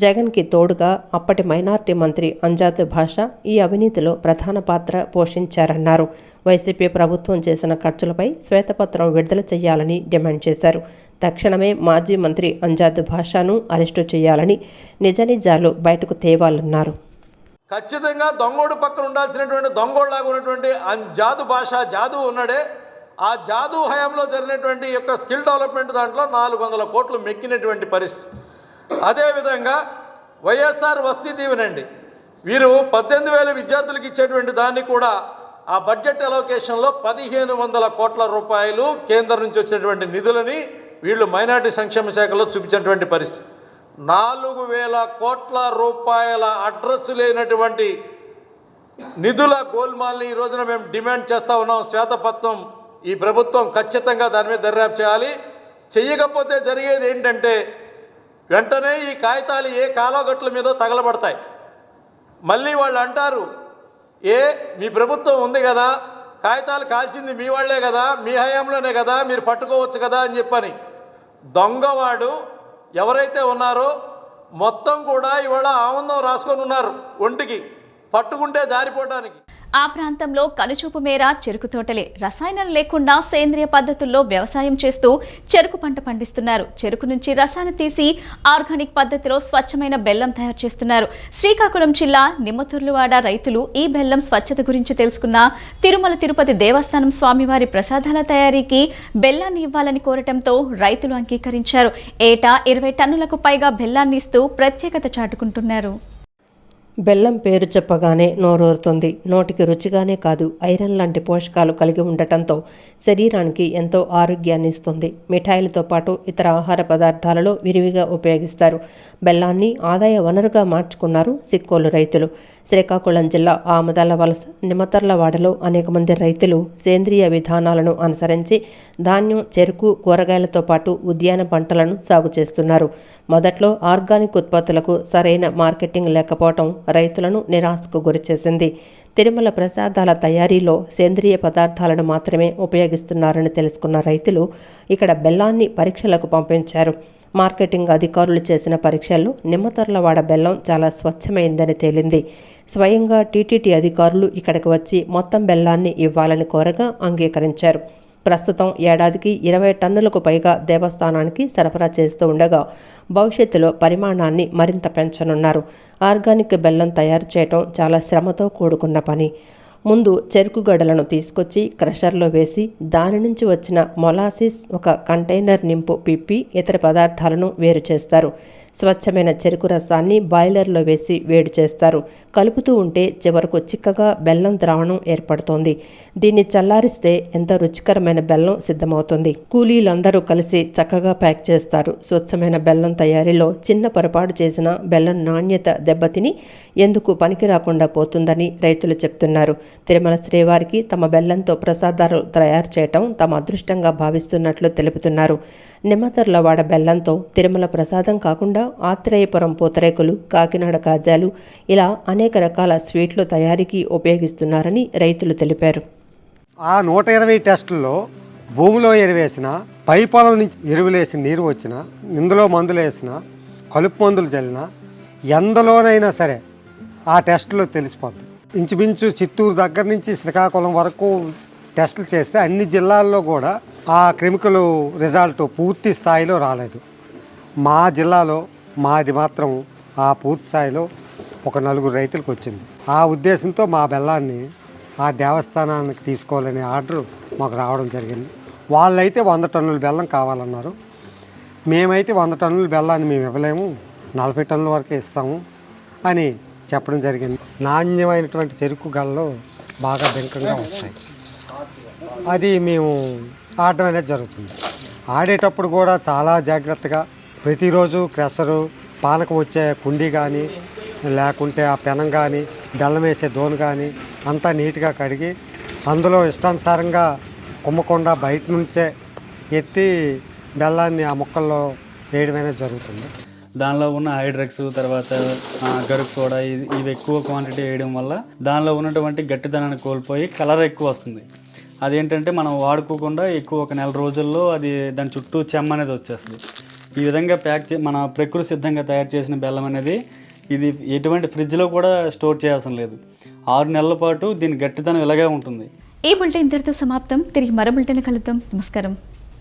జగన్కి తోడుగా అప్పటి మైనార్టీ మంత్రి అంజాద్ బాషా ఈ అవినీతిలో ప్రధాన పాత్ర పోషించారన్నారు. వైసీపీ ప్రభుత్వం చేసిన ఖర్చులపై శ్వేతపత్రం విడుదల చేయాలని డిమాండ్ చేశారు. తక్షణమే మాజీ మంత్రి అంజాద్ బాషాను అరెస్టు చేయాలని, నిజాలు బయటకు తేవాలన్నారు. ఖచ్చితంగా దొంగోడు పక్కన ఉండాల్సినటువంటి దొంగోడులాగా ఉన్నటువంటి జాదు భాష జాదు ఉన్నాడే, ఆ జాదు హయాంలో జరిగినటువంటి యొక్క స్కిల్ డెవలప్మెంట్ దాంట్లో 400 కోట్లు మెక్కినటువంటి పరిస్థితి. అదేవిధంగా వైఎస్ఆర్ వసతి దీవెనండి, వీరు 18,000 విద్యార్థులకు ఇచ్చేటువంటి దాన్ని కూడా ఆ బడ్జెట్ అలొకేషన్లో 1,500 కోట్ల రూపాయలు కేంద్రం నుంచి వచ్చినటువంటి నిధులని వీళ్ళు మైనార్టీ సంక్షేమ శాఖలో చూపించినటువంటి పరిస్థితి. 4,000 కోట్ల రూపాయల అడ్రస్ లేనటువంటి నిధుల గోల్మాల్ని ఈ రోజున మేము డిమాండ్ చేస్తూ ఉన్నాం. శ్వేతపత్రం ఈ ప్రభుత్వం ఖచ్చితంగా దాని మీద దర్యాప్తు చేయాలి. చెయ్యకపోతే జరిగేది ఏంటంటే వెంటనే ఈ కాగితాలు ఏ కాలోగట్ల మీదో తగలబడతాయి. మళ్ళీ వాళ్ళు అంటారు, మీ ప్రభుత్వం ఉంది కదా, కాగితాలు కాల్చింది మీ వాళ్లే కదా, మీ హయాంలోనే కదా, మీరు పట్టుకోవచ్చు కదా అని చెప్పని. దొంగవాడు ఎవరైతే ఉన్నారో మొత్తం కూడా ఇవాళ ఆనందం రాసుకొని ఉన్నారు ఒంటికి, పట్టుకుంటే జారిపోవడానికి. ఆ ప్రాంతంలో కనుచూపు మేర చెరుకు తోటలే. రసాయనాలు లేకుండా సేంద్రియ పద్ధతుల్లో వ్యవసాయం చేస్తూ చెరుకు పంట పండిస్తున్నారు. చెరుకు నుంచి రసాయనం తీసి ఆర్గానిక్ పద్ధతిలో స్వచ్ఛమైన బెల్లం తయారు చేస్తున్నారు. శ్రీకాకుళం జిల్లా నిమ్మతుర్లువాడ రైతులు ఈ బెల్లం స్వచ్ఛత గురించి తెలుసుకున్న తిరుమల తిరుపతి దేవస్థానం స్వామివారి ప్రసాదాల తయారీకి బెల్లాన్ని ఇవ్వాలని కోరటంతో రైతులు అంగీకరించారు. ఏటా 20 టన్నులకు పైగా బెల్లాన్ని ఇస్తూ ప్రత్యేకత చాటుకుంటున్నారు. బెల్లం పేరు చెప్పగానే నోరూరుతుంది. నోటికి రుచిగానే కాదు, ఐరన్ లాంటి పోషకాలు కలిగి ఉండటంతో శరీరానికి ఎంతో ఆరోగ్యాన్ని ఇస్తుంది. మిఠాయిలతో పాటు ఇతర ఆహార పదార్థాలలో విరివిగా ఉపయోగిస్తారు. బెల్లాన్ని ఆదాయ వనరుగా మార్చుకున్నారు సిక్కోలు రైతులు. శ్రీకాకుళం జిల్లా ఆమదాల వలస నిమ్మతర్లవాడలో అనేక మంది రైతులు సేంద్రియ విధానాలను అనుసరించి ధాన్యం, చెరుకు, కూరగాయలతో పాటు ఉద్యాన పంటలను సాగు చేస్తున్నారు. మొదట్లో ఆర్గానిక్ ఉత్పత్తులకు సరైన మార్కెటింగ్ లేకపోవడం రైతులను నిరాశకు గురిచేసింది. తిరుమల ప్రసాదాల తయారీలో సేంద్రియ పదార్థాలను మాత్రమే ఉపయోగిస్తున్నారని తెలుసుకున్న రైతులు ఇక్కడ బెల్లాన్ని పరీక్షలకు పంపించారు. మార్కెటింగ్ అధికారులు చేసిన పరీక్షల్లో నిమ్మతర్లవాడ బెల్లం చాలా స్వచ్ఛమైందని తేలింది. స్వయంగా టీటీడీ అధికారులు ఇక్కడికి వచ్చి మొత్తం బెల్లాన్ని ఇవ్వాలని కోరగా అంగీకరించారు. ప్రస్తుతం ఏడాదికి 20 టన్నులకు పైగా దేవస్థానానికి సరఫరా చేస్తూ ఉండగా భవిష్యత్తులో పరిమాణాన్ని మరింత పెంచనున్నారు. ఆర్గానిక్ బెల్లం తయారు చేయటం చాలా శ్రమతో కూడుకున్న పని. ముందు చెరుకు గడలను తీసుకొచ్చి క్రషర్లో వేసి దాని నుంచి వచ్చిన మొలాసిస్ ఒక కంటైనర్ నింపు పిప్పి ఇతర పదార్థాలను వేరు చేస్తారు. స్వచ్ఛమైన చెరుకు రసాన్ని బాయిలర్లో వేసి వేడి చేస్తారు. కలుపుతూ ఉంటే చివరకు చిక్కగా బెల్లం ద్రావణం ఏర్పడుతోంది. దీన్ని చల్లారిస్తే ఎంత రుచికరమైన బెల్లం సిద్ధమవుతుంది. కూలీలందరూ కలిసి చక్కగా ప్యాక్ చేస్తారు. స్వచ్ఛమైన బెల్లం తయారీలో చిన్న పొరపాటు చేసిన బెల్లం నాణ్యత దెబ్బతిని ఎందుకు పనికి రాకుండా పోతుందని రైతులు చెప్తున్నారు. తిరుమల శ్రీవారికి తమ బెల్లంతో ప్రసాదాలు తయారు చేయటం తమ అదృష్టంగా భావిస్తున్నట్లు తెలుపుతున్నారు. నిమ్మతర్లవాడ బెల్లంతో తిరుమల ప్రసాదం కాకుండా కాకుండా ఆత్రేయపురం పూతరేకులు, కాకినాడ కాజాలు ఇలా అనేక రకాల స్వీట్లు తయారీకి ఉపయోగిస్తున్నారని రైతులు తెలిపారు. ఆ 120 టెస్టుల్లో భూమిలో ఎరువేసిన, పై పొలం నుంచి ఎరువులేసి నీరు వచ్చిన, ఇందులో మందులు వేసిన, కలుపు మందులు చల్లిన, ఎందులోనైనా సరే ఆ టెస్టులో తెలిసిపోతుంది. ఇంచుమించు చిత్తూరు దగ్గర నుంచి శ్రీకాకుళం వరకు టెస్టులు చేస్తే అన్ని జిల్లాల్లో కూడా ఆ కెమికల్ రిజల్ట్ పూర్తి స్థాయిలో రాలేదు. మా జిల్లాలో మాది మాత్రం ఆ పూర్తి స్థాయిలో ఒక 4 రైతులకు వచ్చింది. ఆ ఉద్దేశంతో మా బెల్లాన్ని ఆ దేవస్థానానికి తీసుకోవాలనే ఆర్డర్ మాకు రావడం జరిగింది. వాళ్ళైతే 100 టన్నుల బెల్లం కావాలన్నారు. మేమైతే 100 టన్నుల బెల్లాన్ని మేము ఇవ్వలేము, 40 టన్నుల వరకే ఇస్తాము అని చెప్పడం జరిగింది. నాణ్యమైనటువంటి చెరుకు గళ్ళు బాగా బెంకంగా వస్తాయి. అది మేము ఆడడం అనేది జరుగుతుంది. ఆడేటప్పుడు కూడా చాలా జాగ్రత్తగా ప్రతిరోజు క్రెషరు, పానకం వచ్చే కుండీ కానీ, లేకుంటే ఆ పెనం కానీ, బెల్లం వేసే దోను కానీ అంతా నీట్గా కడిగి అందులో ఇష్టానుసారంగా కుమ్మకుండా బయట నుంచే ఎత్తి బెల్లాన్ని ఆ ముక్కల్లో వేయడం అనేది జరుగుతుంది. దానిలో ఉన్న హైడ్రక్స్, తర్వాత గరుకు సోడా, ఇవి ఎక్కువ క్వాంటిటీ వేయడం వల్ల దానిలో ఉన్నటువంటి గట్టిదనాన్ని కోల్పోయి కలర్ ఎక్కువ వస్తుంది. అదేంటంటే మనం వాడుకోకుండా ఎక్కువ ఒక నెల రోజుల్లో అది దాని చుట్టూ చెమ్మ అనేది వచ్చేస్తుంది. ఈ విధంగా మన ప్రకృతి సిద్ధంగా తయారు చేసిన బెల్లం అనేది ఇది ఎటువంటి ఫ్రిడ్జ్లో కూడా స్టోర్ చేయాల్సిన లేదు. 6 నెలల పాటు దీని గట్టిదనం ఇలాగే ఉంటుంది. ఈ బులెటిన్ ఇంతటితో సమాప్తం. తిరిగి మరో బులెటిన్ కలుద్దాం. నమస్కారం.